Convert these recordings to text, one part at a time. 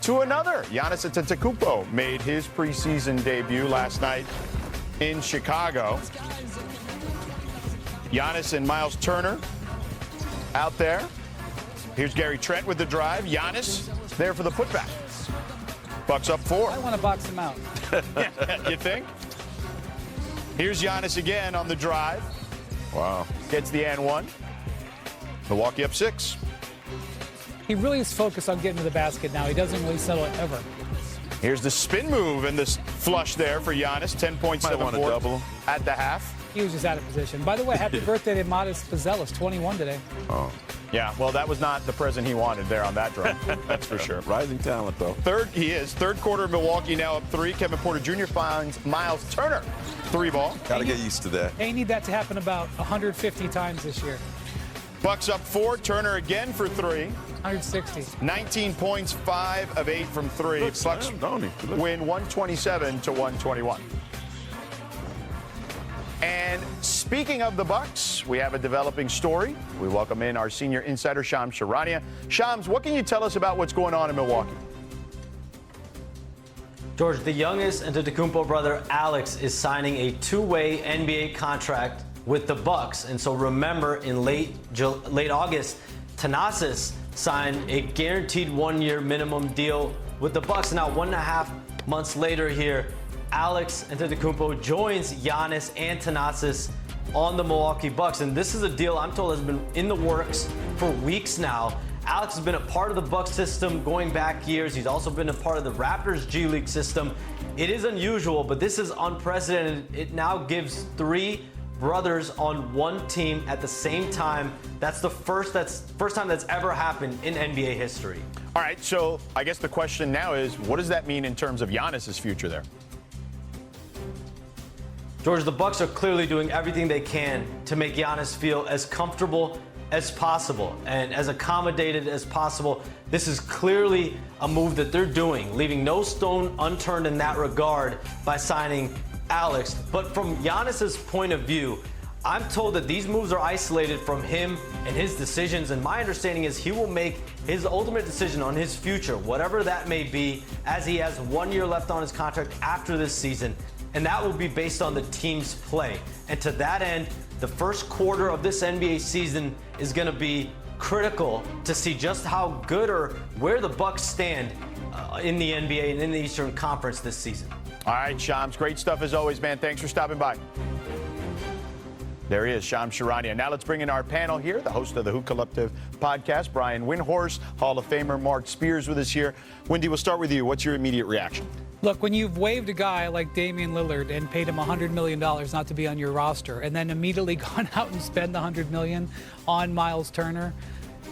to another. Giannis Antetokounmpo made his preseason debut last night in Chicago. Giannis and Miles Turner out there. Here's Gary Trent with the drive. Giannis there for the putback. Bucks up 4. I want to box him out. You think? Here's Giannis again on the drive. Wow. Gets the and one. Milwaukee up 6. He really is focused on getting to the basket now. He doesn't really settle it ever. Here's the spin move and this flush there for Giannis. 10.7 double at the half. He was just out of position. By the way, happy birthday to Modest Pizzelis, 21 today. Oh. Yeah, well, that was not the present he wanted there on that drive. That's for sure. Rising talent, though. He is. Third quarter, Milwaukee now up 3. Kevin Porter Jr. finds Miles Turner. 3 ball. Got to get used to that. They need that to happen about 150 times this year. Bucks up 4. Turner again for 3. 160. 19 points, 5 of 8 from 3. Looks Bucks slim, win 127 to 121. And speaking of the Bucks, we have a developing story. We welcome in our senior insider, Shams Charania. Shams, what can you tell us about what's going on in Milwaukee? George, the youngest Antetokounmpo brother, Alex, is signing a 2-way NBA contract with the Bucks. And so remember, in late August, Thanasis signed a guaranteed 1-year minimum deal with the Bucks. Now, 1.5 months later here, Alex Antetokounmpo joins Giannis and Thanasis on the Milwaukee Bucks. And this is a deal I'm told has been in the works for weeks now. Alex has been a part of the Bucks system going back years. He's also been a part of the Raptors G League system. It is unusual, but this is unprecedented. It now gives 3 brothers on one team at the same time. That's the first time that's ever happened in NBA history. All right, so I guess the question now is, what does that mean in terms of Giannis's future there? George, the Bucks are clearly doing everything they can to make Giannis feel as comfortable as possible and as accommodated as possible. This is clearly a move that they're doing, leaving no stone unturned in that regard by signing Alex. But from Giannis's point of view, I'm told that these moves are isolated from him and his decisions, and my understanding is he will make his ultimate decision on his future, whatever that may be, as he has 1 year left on his contract after this season. And that will be based on the team's play. And to that end, the first quarter of this NBA season is going to be critical to see just how good or where the Bucks stand in the NBA and in the Eastern Conference this season. All right, Shams, great stuff as always, man. Thanks for stopping by. There he is, Shams Charania. Now let's bring in our panel here, the host of the Hoop Collective podcast, Brian Windhorst, Hall of Famer Mark Spears with us here. Wendy, we'll start with you. What's your immediate reaction? Look, when you've waived a guy like Damian Lillard and paid him $100 million not to be on your roster, and then immediately gone out and spend the $100 million on Miles Turner,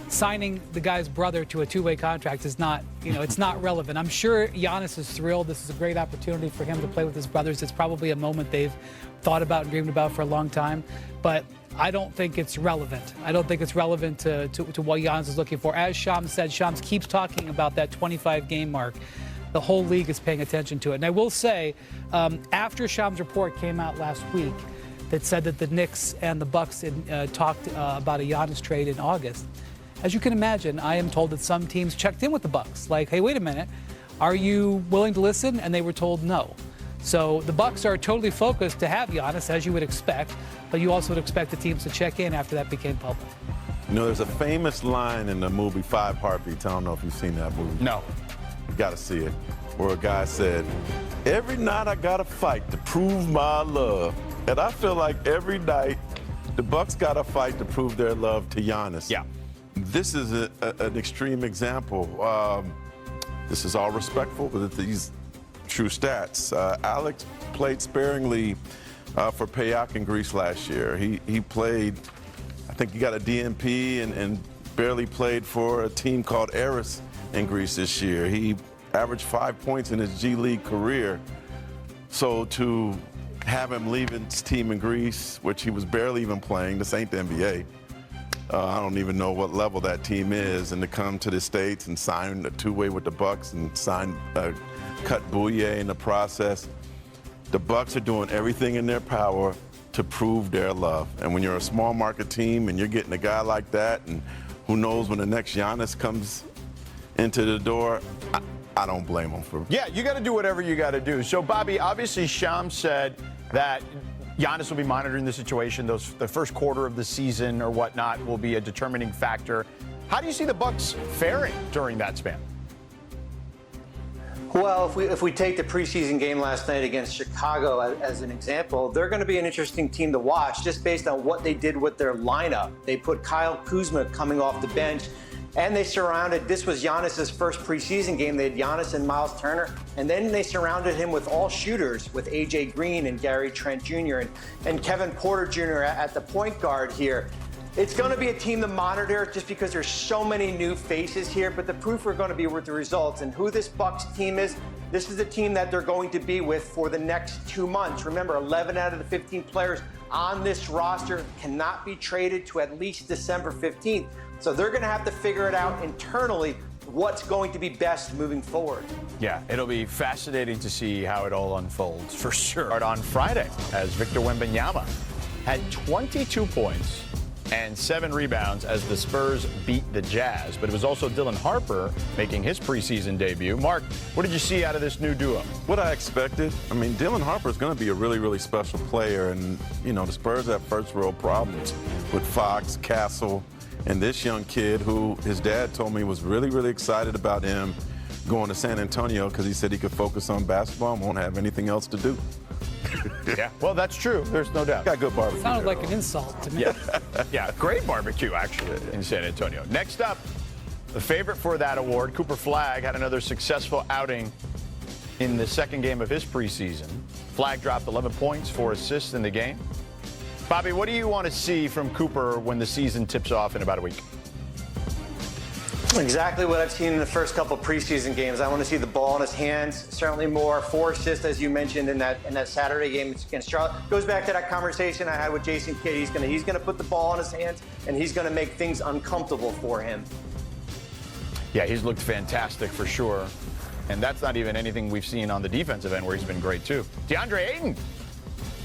signing the guy's brother to a 2-way contract is not, it's not relevant. I'm sure Giannis is thrilled. This is a great opportunity for him to play with his brothers. It's probably a moment they've thought about and dreamed about for a long time. But I don't think it's relevant. I don't think it's relevant to what Giannis is looking for. As Shams said, Shams keeps talking about that 25-game mark. The whole league is paying attention to it. And I will say, after Shams' report came out last week that said that the Knicks and the Bucks had talked about a Giannis trade in August, as you can imagine, I am told that some teams checked in with the Bucks, like, hey, wait a minute, are you willing to listen? And they were told no. So the Bucks are totally focused to have Giannis, as you would expect, but you also would expect the teams to check in after that became public. There's a famous line in the movie 5 Heartbeats. I don't know if you've seen that movie. No. You got to see it. Where a guy said, every night I got to fight to prove my love. And I feel like every night the Bucks got to fight to prove their love to Giannis. Yeah. This is an extreme example. This is all respectful, but these true stats. Alex played sparingly for Payak in Greece last year. He played, I think he got a DNP and barely played for a team called Eris in Greece this year. He averaged 5 points in his G League career. So to have him leave his team in Greece, which he was barely even playing, this ain't the NBA. I don't even know what level that team is, and to come to the States and sign a 2-way with the Bucks and cut Bouye in the process. The Bucks are doing everything in their power to prove their love. And when you're a small market team and you're getting a guy like that, and who knows when the next Giannis comes into the door, I don't blame him for. Yeah, you got to do whatever you got to do. So, Bobby, obviously, Sham said that Giannis will be monitoring the situation. The first quarter of the season or whatnot will be a determining factor. How do you see the Bucks faring during that span? Well, if we take the preseason game last night against Chicago as an example, they're going to be an interesting team to watch just based on what they did with their lineup. They put Kyle Kuzma coming off the bench, and they surrounded, this was Giannis' first preseason game. They had Giannis and Miles Turner, and then they surrounded him with all shooters with A.J. Green and Gary Trent Jr. and Kevin Porter Jr. at the point guard here. It's going to be a team to monitor just because there's so many new faces here, but the proof are going to be with the results. And who this Bucks team is, this is the team that they're going to be with for the next 2 months. Remember, 11 out of the 15 players on this roster cannot be traded to at least December 15th. So they're going to have to figure it out internally what's going to be best moving forward. Yeah, it'll be fascinating to see how it all unfolds for sure. On Friday, as Victor Wembanyama had 22 points and 7 rebounds as the Spurs beat the Jazz. But it was also Dylan Harper making his preseason debut. Mark, what did you see out of this new duo? What I expected. I mean, Dylan Harper is going to be a really, really special player. And, you know, the Spurs have first world problems with Fox, Castle, and this young kid who his dad told me was really, really excited about him going to San Antonio because he said he could focus on basketball and won't have anything else to do. Yeah, well, that's true. There's no doubt. Got good barbecue. Sounded like an insult to me. Yeah, great barbecue, actually, in San Antonio. Next up, the favorite for that award, Cooper Flagg, had another successful outing in the second game of his preseason. Flagg dropped 11 points, 4 assists in the game. Bobby, what do you want to see from Cooper when the season tips off in about a week? Exactly what I've seen in the first couple preseason games. I want to see the ball in his hands. Certainly more 4 assists, as you mentioned in that Saturday game against Charlotte. Goes back to that conversation I had with Jason Kidd. He's gonna put the ball in his hands, and he's gonna make things uncomfortable for him. Yeah, he's looked fantastic for sure. And that's not even anything we've seen on the defensive end, where he's been great too. DeAndre Ayton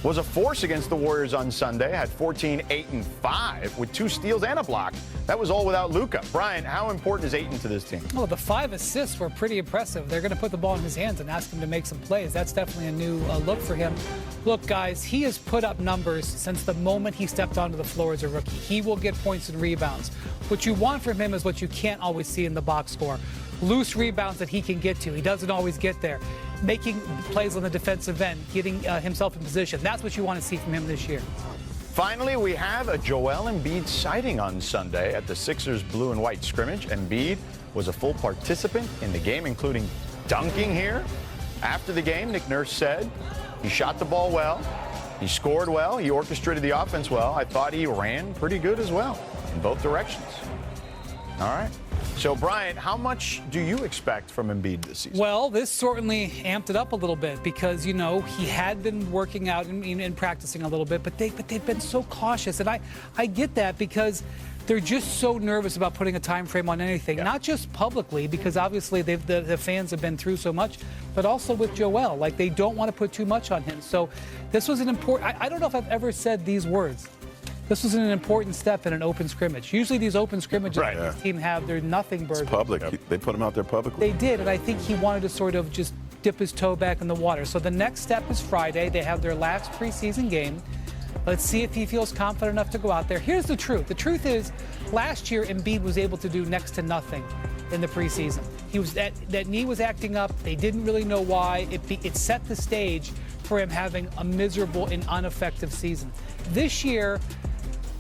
was a force against the Warriors on Sunday, had 14, 8, and 5 with 2 steals and a block. That was all without Luka. Brian, how important is Ayton to this team? Well, the 5 assists were pretty impressive. They're going to put the ball in his hands and ask him to make some plays. That's definitely a new look for him. Look, guys, he has put up numbers since the moment he stepped onto the floor as a rookie. He will get points and rebounds. What you want from him is what you can't always see in the box score. Loose rebounds that he can get to. He doesn't always get there. Making plays on the defensive end, getting himself in position. That's what you want to see from him this year. Finally, we have a Joel Embiid sighting on Sunday at the Sixers blue and white scrimmage. Embiid was a full participant in the game, including dunking here. After the game, Nick Nurse said he shot the ball well, he scored well, he orchestrated the offense well. I thought he ran pretty good as well in both directions. All right. So, Brian, how much do you expect from Embiid this season? Well, this certainly amped it up a little bit because, you know, he had been working out and practicing a little bit, but they've been so cautious. And I get that because they're just so nervous about putting a time frame on anything, not just publicly, because obviously the fans have been through so much, but also with Joel. Like, they don't want to put too much on him. So this was an important, I don't know if I've ever said these words. This was an important step in an open scrimmage. Usually these open scrimmages this team have, they're nothing burger. It's public. Yep. They put him out there publicly. They did, and I think he wanted to sort of just dip his toe back in the water. So the next step is Friday. They have their last preseason game. Let's see if he feels confident enough to go out there. Here's the truth. The truth is, last year Embiid was able to do next to nothing in the preseason. He was that knee was acting up. They didn't really know why. It set the stage for him having a miserable and ineffective season. This year,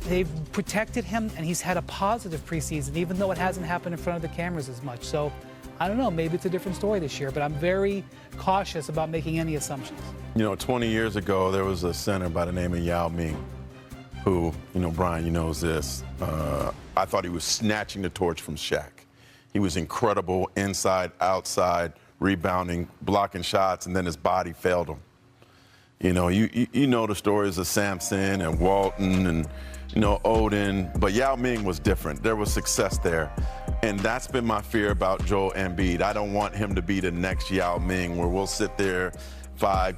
they've protected him, and he's had a positive preseason, even though it hasn't happened in front of the cameras as much. So, I don't know, maybe it's a different story this year, but I'm very cautious about making any assumptions. You know, 20 years ago, there was a center by the name of Yao Ming, who, you know, Brian, you knows this. I thought he was snatching the torch from Shaq. He was incredible inside, outside, rebounding, blocking shots, and then his body failed him. You know, you know the stories of Samson and Walton and, you know, Odin, but Yao Ming was different. There was success there. And that's been my fear about Joel Embiid. I don't want him to be the next Yao Ming where we'll sit there 5,